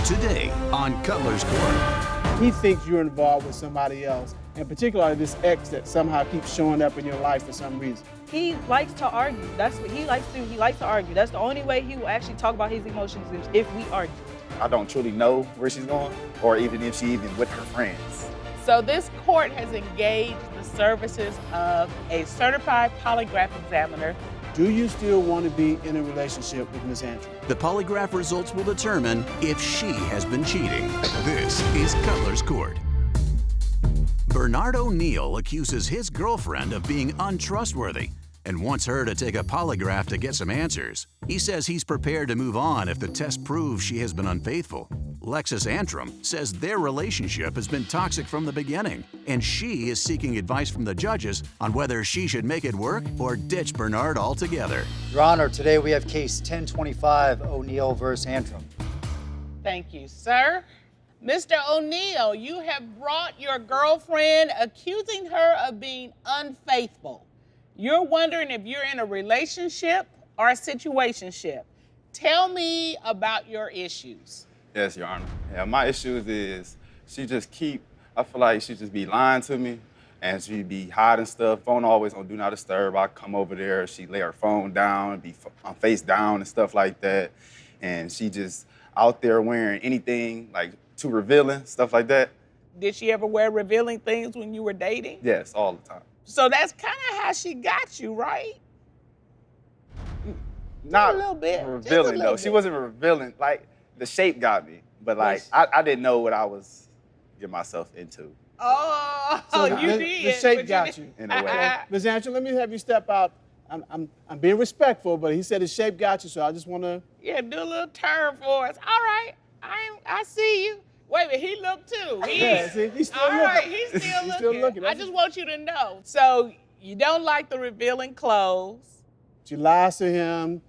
Today on Cutler's Court. He thinks you're involved with somebody else, and particularly this ex that somehow keeps showing up in your life for some reason. He likes to argue. That's what he likes to do. He likes to argue. That's the only way he will actually talk about his emotions is if we argue. I don't truly know where she's going, or even if she even with her friends. So this court has engaged the services of a certified polygraph examiner. Do you still want to be in a relationship with Ms. Antrim? The polygraph results will determine if she has been cheating. This is Cutler's Court. Bernard O'Neill accuses his girlfriend of being untrustworthy and wants her to take a polygraph to get some answers. He says he's prepared to move on if the test proves she has been unfaithful. Lexis Antrim says their relationship has been toxic from the beginning, and she is seeking advice from the judges on whether she should make it work or ditch Bernard altogether. Your Honor, today we have case 1025, O'Neill versus Antrim. Thank you, sir. Mr. O'Neill, you have brought your girlfriend accusing her of being unfaithful. You're wondering if you're in a relationship or a situationship. Tell me about your issues. Yes, Your Honor. Yeah, my issues is I feel like she just be lying to me, and she be hiding stuff. Phone always on Do Not Disturb. I come over there, she lay her phone down, be face down and stuff like that. And she just out there wearing anything, like too revealing, stuff like that. Did she ever wear revealing things when you were dating? Yes, all the time. So that's kind of how she got you, right? Not a little bit. revealing, though. She wasn't revealing. Like, the shape got me. But, like, I didn't know what I was getting myself into. Oh, So you the did. shape but got you. In a way. Ms. Antrim, let me have you step out. I'm being respectful, but he said his shape got you, so I just want to... Yeah, do a little turn for us. All right, I see you. Wait a minute, he looked too. Yeah, see, he's still all looking. right, he's still He's looking. still looking. I just want you to know. So you don't like the revealing clothes. She lies to him.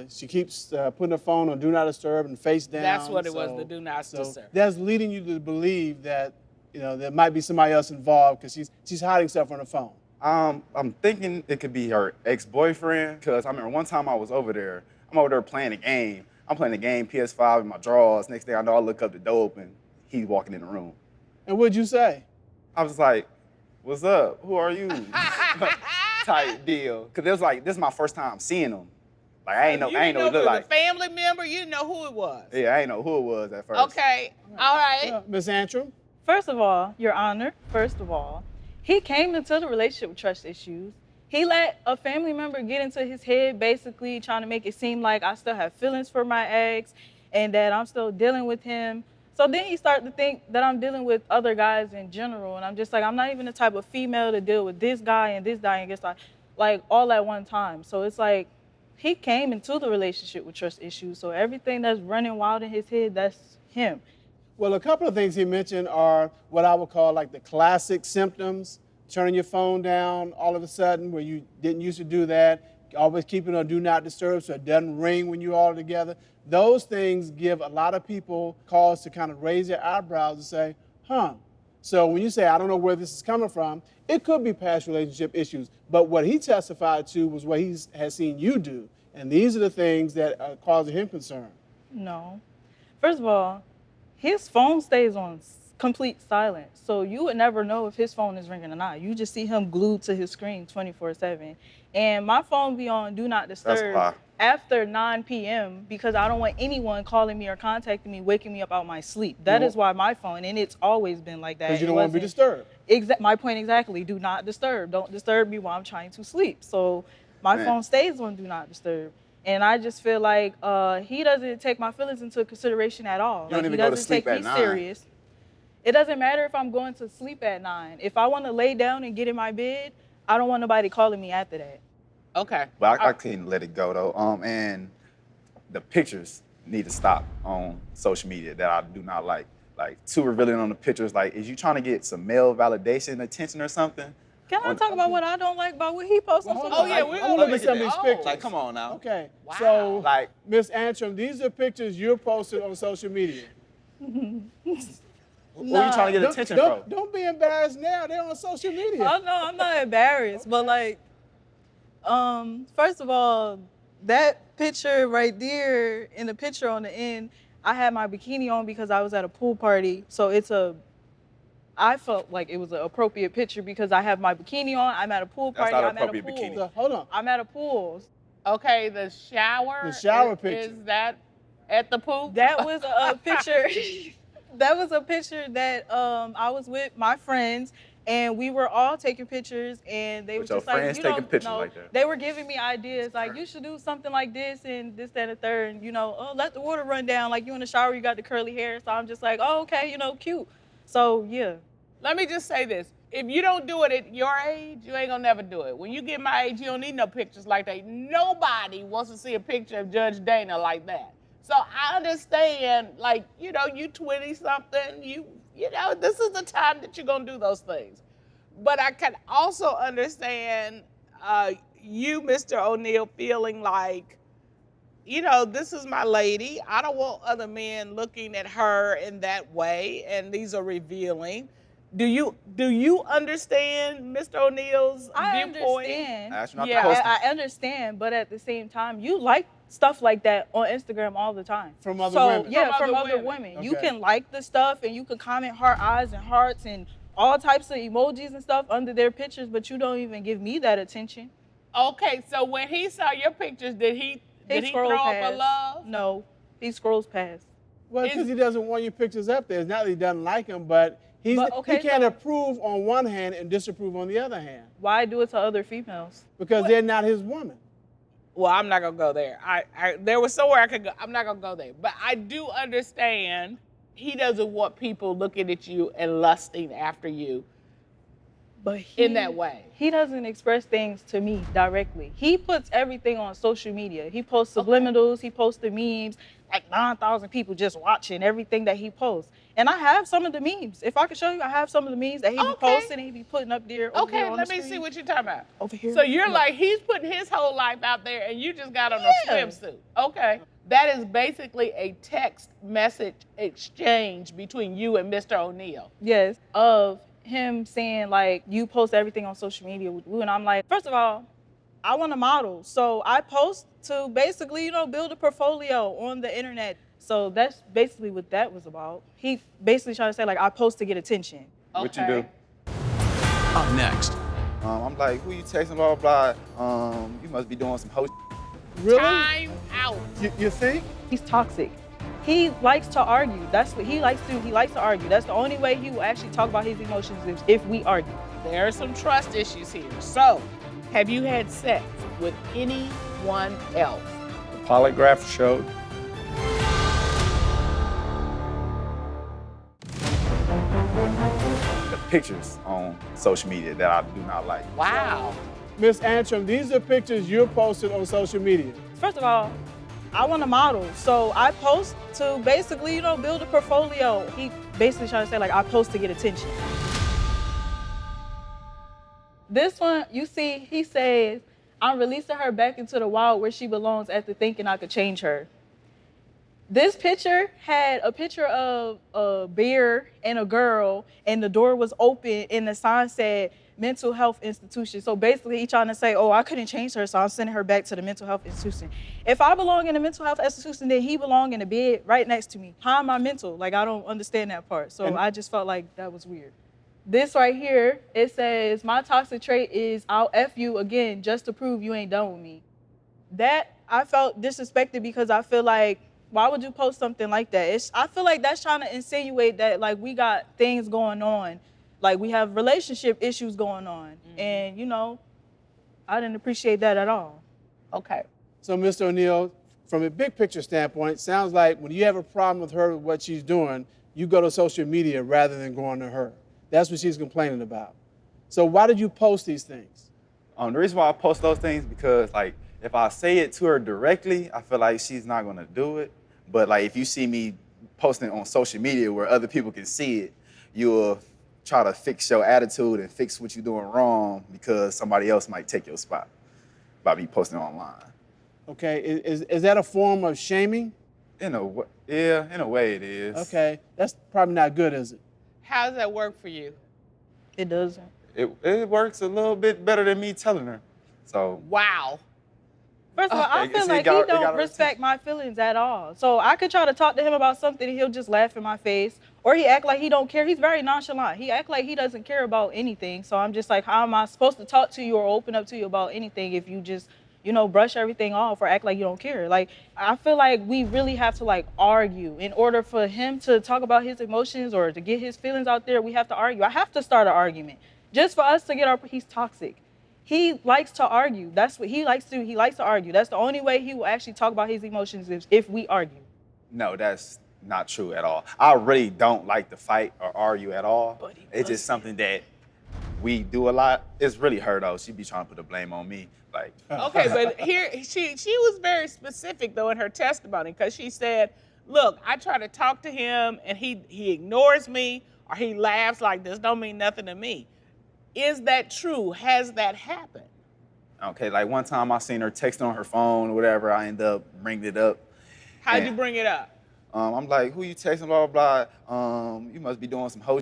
She keeps putting her phone on Do Not Disturb and face down. That's what it was, the do not disturb. That's leading you to believe that, there might be somebody else involved because she's hiding stuff on her phone. I'm thinking it could be her ex-boyfriend, because I remember one time I was over there. I'm over there playing a game. I'm playing the game, PS5 in my drawers. Next thing I know, I look up, the door open. He's walking in the room. And what'd you say? I was like, what's up? Who are you? Type deal. Because it was like, this is my first time seeing him. Like, I ain't know what it looked like. The family member, you didn't know who it was. Yeah, I ain't know who it was at first. Okay, all right. Ms. Antrim? First of all, Your Honor, he came into the relationship with trust issues. He let a family member get into his head, basically trying to make it seem like I still have feelings for my ex and that I'm still dealing with him. So then he started to think that I'm dealing with other guys in general. And I'm just like, I'm not even the type of female to deal with this guy and this guy and this guy, like all at one time. So it's like, he came into the relationship with trust issues. So everything that's running wild in his head, that's him. Well, a couple of things he mentioned are what I would call like the classic symptoms. Turning your phone down all of a sudden where you didn't used to do that. Always keeping it on Do Not Disturb so it doesn't ring when you're all together. Those things give a lot of people cause to kind of raise their eyebrows and say, huh. So when you say, I don't know where this is coming from, it could be past relationship issues. But what he testified to was what he has seen you do. And these are the things that are causing him concern. No. First of all, his phone stays on complete silence. So you would never know if his phone is ringing or not. You just see him glued to his screen 24/7. And my phone be on Do Not Disturb after 9 p.m. because I don't want anyone calling me or contacting me, waking me up out my sleep. That is why my phone, and it's always been like that. Because you don't want to be disturbed. My point exactly. Do not disturb. Don't disturb me while I'm trying to sleep. So my phone stays on Do Not Disturb. And I just feel like he doesn't take my feelings into consideration at all. You don't even go to sleep at 9. Serious. It doesn't matter if I'm going to sleep at 9. If I want to lay down and get in my bed, I don't want nobody calling me after that. Okay. But I couldn't let it go, though. And the pictures need to stop on social media that I do not like. Like, too revealing on the pictures. Like, is you trying to get some male validation, attention or something? Can I talk about what I don't like about what he posts on social media? Oh, yeah, we're I want to look at some of these pictures. Like, come on now. Okay. Wow. So, Like, Ms. Antrim, these are pictures you're posting on social media. Where are you trying to get attention from? Don't be embarrassed now. They're on social media. Oh, no, I'm not embarrassed. But, like, first of all, that picture right there and the picture on the end, I had my bikini on because I was at a pool party. So I felt like it was an appropriate picture because I have my bikini on. I'm at a pool party. That's not I'm at a appropriate pool. bikini. So, hold on. I'm at a pool. Okay, the shower. The shower picture. Is that at the pool? That was a picture. That was a picture that I was with my friends, and we were all taking pictures, and they were With your just like, friends you taking know, pictures no, like that? they were giving me ideas like you should do something like this and this, that, and the third, and let the water run down. Like you in the shower, you got the curly hair, so I'm just like, oh, okay, cute. So yeah. Let me just say this. If you don't do it at your age, you ain't gonna never do it. When you get my age, you don't need no pictures like that. Nobody wants to see a picture of Judge Dana like that. So I understand, like, you 20-something, this is the time that you're gonna do those things. But I can also understand you, Mr. O'Neal, feeling like, this is my lady. I don't want other men looking at her in that way, and these are revealing. Do you understand Mr. O'Neal's I viewpoint? understand. I asked you not to Yeah. post I understand, but at the same time, you like stuff like that on Instagram all the time. From other women? Yeah, From from other other women. women. You Okay. can like the stuff and you can comment heart eyes and hearts and all types of emojis and stuff under their pictures, but you don't even give me that attention. Okay, so when he saw your pictures, did he scrolled throw up past. a love? No, he scrolls past. Well, because he doesn't want your pictures up there. It's not that he doesn't like them, but he can't approve on one hand and disapprove on the other hand Why do it to other females? because they're not his woman. Well, I'm not gonna go there. There was somewhere I could go. I'm not gonna go there. But I do understand he doesn't want people looking at you and lusting after you But in that way. He doesn't express things to me directly. He puts everything on social media. He posts subliminals, he posts the memes, like 9,000 people just watching everything that he posts. And I have some of the memes. If I could show you, I have some of the memes that he be posting and he be putting up there. Over there Okay, on let the me screen. see what you're talking about. Over here. So you're Look. like, he's putting his whole life out there and you just got on a Yeah. swimsuit. Okay. That is basically a text message exchange between you and Mr. O'Neal. Yes, of him saying like, you post everything on social media with you. And I'm like, first of all, I want to model. So I post to basically, build a portfolio on the internet. So that's basically what that was about. He basically trying to say like, I post to get attention. What you do? Up next, I'm like, who you texting, blah, blah, blah. You must be doing some host. Really? Time out. You think? He's toxic. He likes to argue. That's what he likes to do. He likes to argue. That's the only way he will actually talk about his emotions is if we argue. There are some trust issues here. So, have you had sex with anyone else? The Polygraph showed. The pictures on social media that I do not like. Wow. Miss Antrim, these are pictures you're posting on social media. First of all, I want to model. So I post to basically, build a portfolio. He basically trying to say like, I post to get attention. This one, you see, he says, I'm releasing her back into the wild where she belongs after thinking I could change her. This picture had a picture of a bear and a girl, and the door was open, and the sign said mental health institution. So basically, he's trying to say, oh, I couldn't change her, so I'm sending her back to the mental health institution. If I belong in a mental health institution, then he belong in a bed right next to me. How am I mental? Like, I don't understand that part. So I just felt like that was weird. This right here, it says, my toxic trait is I'll F you again just to prove you ain't done with me. That, I felt disrespected because I feel like, why would you post something like that? I feel like that's trying to insinuate that like we got things going on. Like we have relationship issues going on. Mm-hmm. And, I didn't appreciate that at all. Okay. So, Mr. O'Neal, from a big picture standpoint, it sounds like when you have a problem with her, with what she's doing, you go to social media rather than going to her. That's what she's complaining about. So why did you post these things? The reason why I post those things because like if I say it to her directly, I feel like she's not gonna do it. But like if you see me posting on social media where other people can see it, you'll try to fix your attitude and fix what you're doing wrong because somebody else might take your spot by me posting online. Okay, is that a form of shaming? In a way it is. Okay, that's probably not good, is it? How does that work for you? It doesn't. It works a little bit better than me telling her. So Wow. First of all, I Okay, feel see, like got- he it got don't her respect my feelings at all. So I could try to talk to him about something and he'll just laugh in my face. Or he act like he don't care. He's very nonchalant. He act like he doesn't care about anything. So I'm just like, how am I supposed to talk to you or open up to you about anything if you just, brush everything off or act like you don't care? Like, I feel like we really have to like argue in order for him to talk about his emotions or to get his feelings out there. We have to argue. I have to start an argument just for us to get he's toxic. He likes to argue. That's what he likes to do. He likes to argue. That's the only way he will actually talk about his emotions is if we argue. No, that's not true at all. I really don't like to fight or argue at all. It's just something that we do a lot. It's really her though. She be trying to put the blame on me. Like, Okay, but here she was very specific though in her testimony because she said, "Look, I try to talk to him and he ignores me or he laughs like this don't mean nothing to me." Is that true? Has that happened? okay, like one time I seen her texting on her phone or whatever. I end up bringing it up. How'd And, you bring it up? I'm like, who you texting, blah, blah, blah. You must be doing some hoe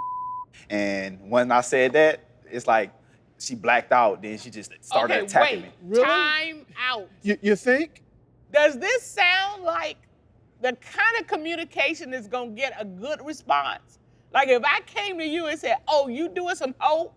And when I said that, it's like she blacked out. Then she just started attacking me. Really? Time out. You think? Does this sound like the kind of communication that's gonna get a good response? Like if I came to you and said, "Oh, you doing some hoe,"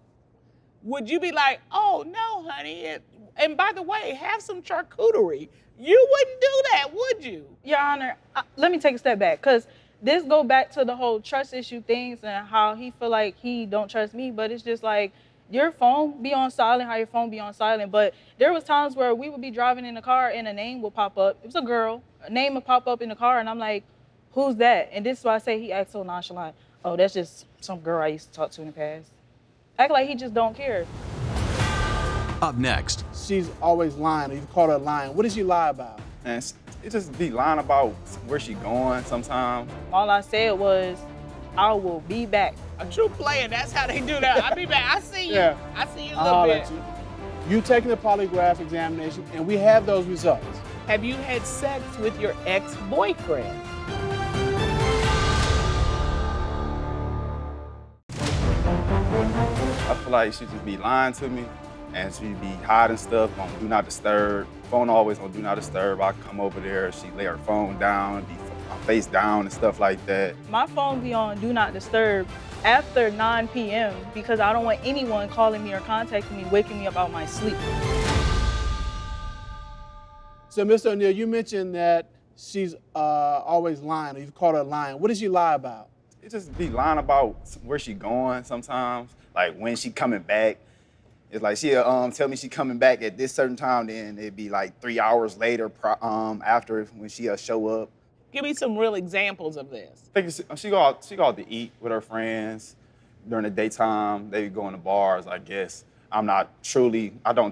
would you be like, "Oh no, honey," and by the way, have some charcuterie? You wouldn't do that, would you? Your Honor, let me take a step back because this go back to the whole trust issue things and how he feel like he don't trust me, but it's just like your phone be on silent, how your phone be on silent. But there was times where we would be driving in the car and a name would pop up. It was a girl, a name would pop up in the car and I'm like, who's that? And this is why I say he acts so nonchalant. Oh, that's just some girl I used to talk to in the past. Act like he just don't care. Up next, She's always lying, or you've caught her lying. What does she lie about? And it just be lying about where she going sometimes. All I said was, I will be back. A true player, that's how they do that. I'll be back. I see you. Yeah. I see you a I'll little holler bit. at you taking the polygraph examination, and we have those results. Have you had sex with your ex-boyfriend? I feel like she just be lying to me and she be hiding stuff on Do Not Disturb. Phone always on Do Not Disturb. I come over there, she lay her phone down, be face down and stuff like that. My phone be on Do Not Disturb after 9 p.m. because I don't want anyone calling me or contacting me, waking me up out my sleep. So, Mr. O'Neal, you mentioned that she's always lying, or you've caught her lying. What does she lie about? It just be lying about where she going sometimes, like when she coming back. It's like she'll tell me she coming back at this certain time, then it'd be like 3 hours later after when she'll show up. Give me some real examples of this. I think she go out to eat with her friends during the daytime. They be going to bars, I guess. I don't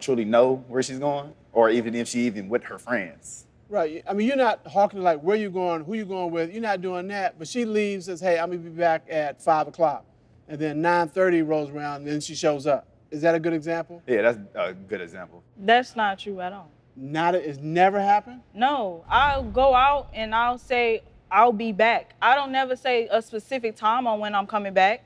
truly know where she's going, or even if she even with her friends. Right. I mean, you're not hawking like where you going, who you going with. You're not doing that. But she leaves, says, "Hey, I'm gonna be back at 5 o'clock," and then 9:30 rolls around, and then she shows up. Is that a good example? Yeah, that's a good example. That's not true at all. It's never happened? No, I'll go out and I'll say, I'll be back. I don't never say a specific time on when I'm coming back.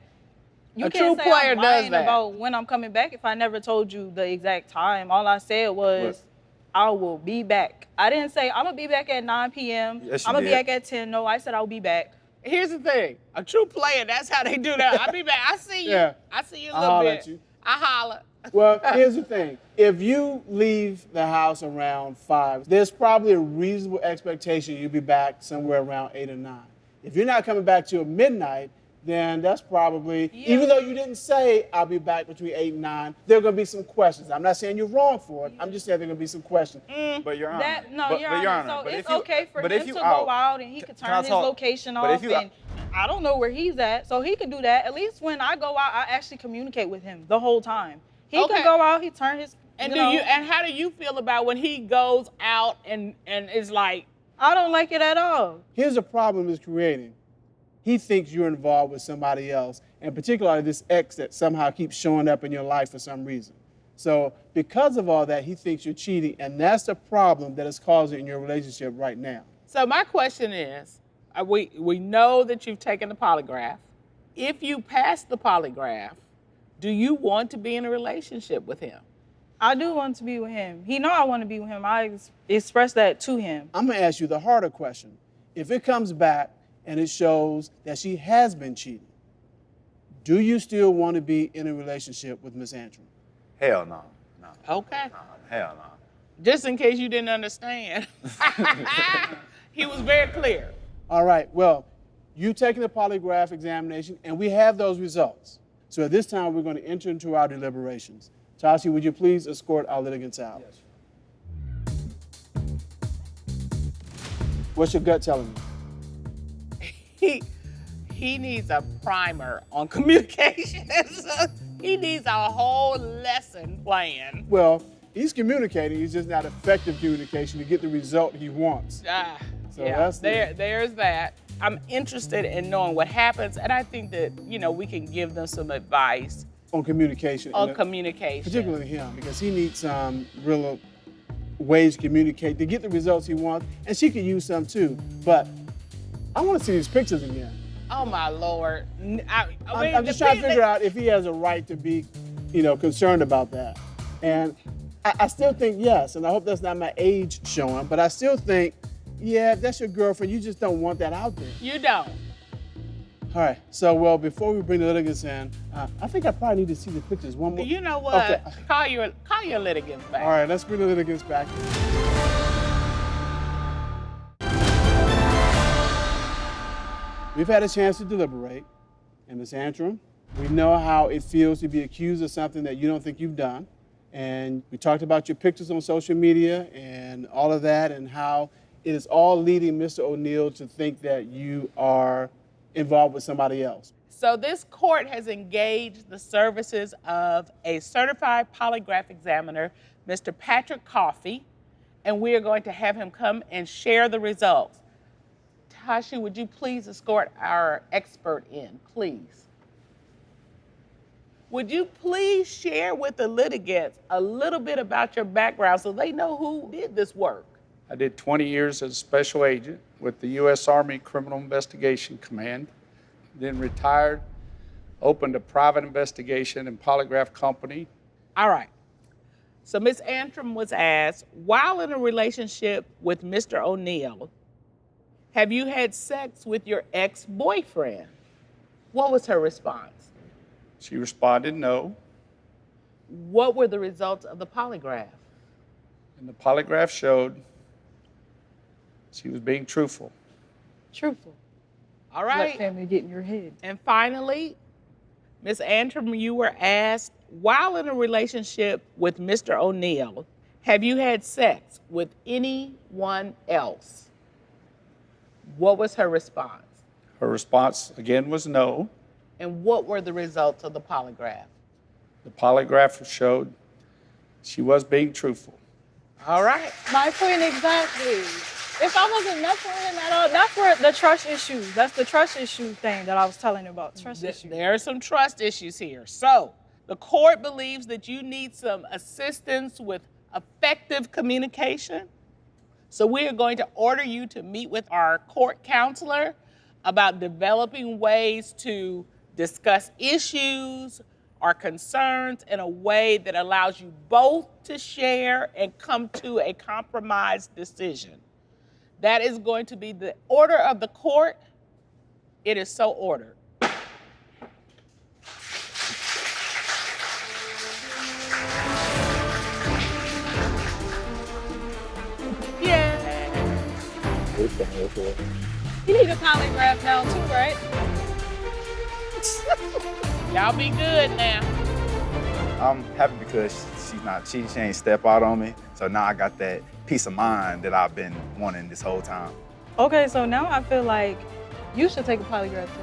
You A can't true say player I'm does lying that. about when I'm coming back if I never told you the exact time. All I said was, I will be back. I didn't say, I'm gonna be back at 9 p.m. Yes, you I'm gonna be did. back at 10. No, I said I'll be back. Here's the thing. A true player, that's how they do that. I'll be back. I see you. Yeah. I see you a I'll little holler bit. at you. I holler. Well, here's the thing. If you leave the house around 5, there's probably a reasonable expectation you'll be back somewhere around 8 or 9. If you're not coming back till midnight, then that's probably, even though you didn't say, I'll be back between 8 and 9, there are going to be some questions. I'm not saying you're wrong for it. I'm just saying there are going to be some questions. But Your Honor. Your Honor. So but it's if you- okay for but him if you to go out and he could Can I turn his talk? location But off if you- and I don't know where he's at, so he can do that. At least when I go out, I actually communicate with him the whole time. He Okay. can go out, he turn his, And you know, and how do you feel about when he goes out and is like, I don't like it at all. Here's a problem he's creating. He thinks you're involved with somebody else, and particularly this ex that somehow keeps showing up in your life for some reason. So because of all that, he thinks you're cheating, and that's the problem that is causing in your relationship right now. so my question is, we know that you've taken the polygraph. If you pass the polygraph, do you want to be in a relationship with him? I do want to be with him. He know I want to be with him. I expressed that to him. I'm gonna ask you the harder question. If it comes back and it shows that she has been cheating, do you still want to be in a relationship with Miss Antrim? Hell no. No. Okay. No. Hell no. Just in case you didn't understand. He was very clear. All right, well, you've taken the polygraph examination and we have those results. So at this time, we're going to enter into our deliberations. Tashi, would you please escort our litigants out? Yes. What's your gut telling you? He needs a primer on communication. He needs a whole lesson plan. Well, he's communicating, he's just not effective communication to get the result he wants. So Yeah, that's there's that. I'm interested in knowing what happens, and I think that, we can give them some advice on communication. on communication. Particularly him, because he needs some real ways to communicate to get the results he wants, and she could use some too. But I want to see these pictures again. Oh my Lord. I'm just trying to figure out if he has a right to be, concerned about that. And I still think yes, and I hope that's not my age showing, but I still think, yeah, if that's your girlfriend, you just don't want that out there. You don't. All right, so before we bring the litigants in, I think I probably need to see the pictures one more. You know what? Okay. Call your litigants back. All right, let's bring the litigants back. We've had a chance to deliberate, and Ms. Antrim, we know how it feels to be accused of something that you don't think you've done, and we talked about your pictures on social media and all of that, and how it is all leading Mr. O'Neal to think that you are involved with somebody else. So this court has engaged the services of a certified polygraph examiner, Mr. Patrick Coffey, and we are going to have him come and share the results. Tashi, would you please escort our expert in, please? Would you please share with the litigants a little bit about your background so they know who did this work? I did 20 years as a special agent with the U.S. Army Criminal Investigation Command, then retired, opened a private investigation and polygraph company. All right. So Ms. Antrim was asked, while in a relationship with Mr. O'Neal, have you had sex with your ex-boyfriend? What was her response? She responded no, What were the results of the polygraph? and the polygraph showed she was being truthful. Truthful. All Let right. family get in your head. And finally, Ms. Antrim, you were asked, while in a relationship with Mr. O'Neal, have you had sex with anyone else? What was her response? Her response again was no. And what were the results of the polygraph? The polygraph showed she was being truthful. All right. My point exactly. If I wasn't messing with him at all, that's where the trust issue. That's the trust issue thing that I was telling you about. Trust issue. There are some trust issues here. So the court believes that you need some assistance with effective communication. So we are going to order you to meet with our court counselor about developing ways to discuss issues or concerns in a way that allows you both to share and come to a compromised decision. That is going to be the order of the court. It is so ordered. Yeah. You need a polygraph now too, right? Y'all be good now. I'm happy because she ain't step out on me. So now I got that peace of mind that I've been wanting this whole time. Okay, so now I feel like you should take a polygraph test.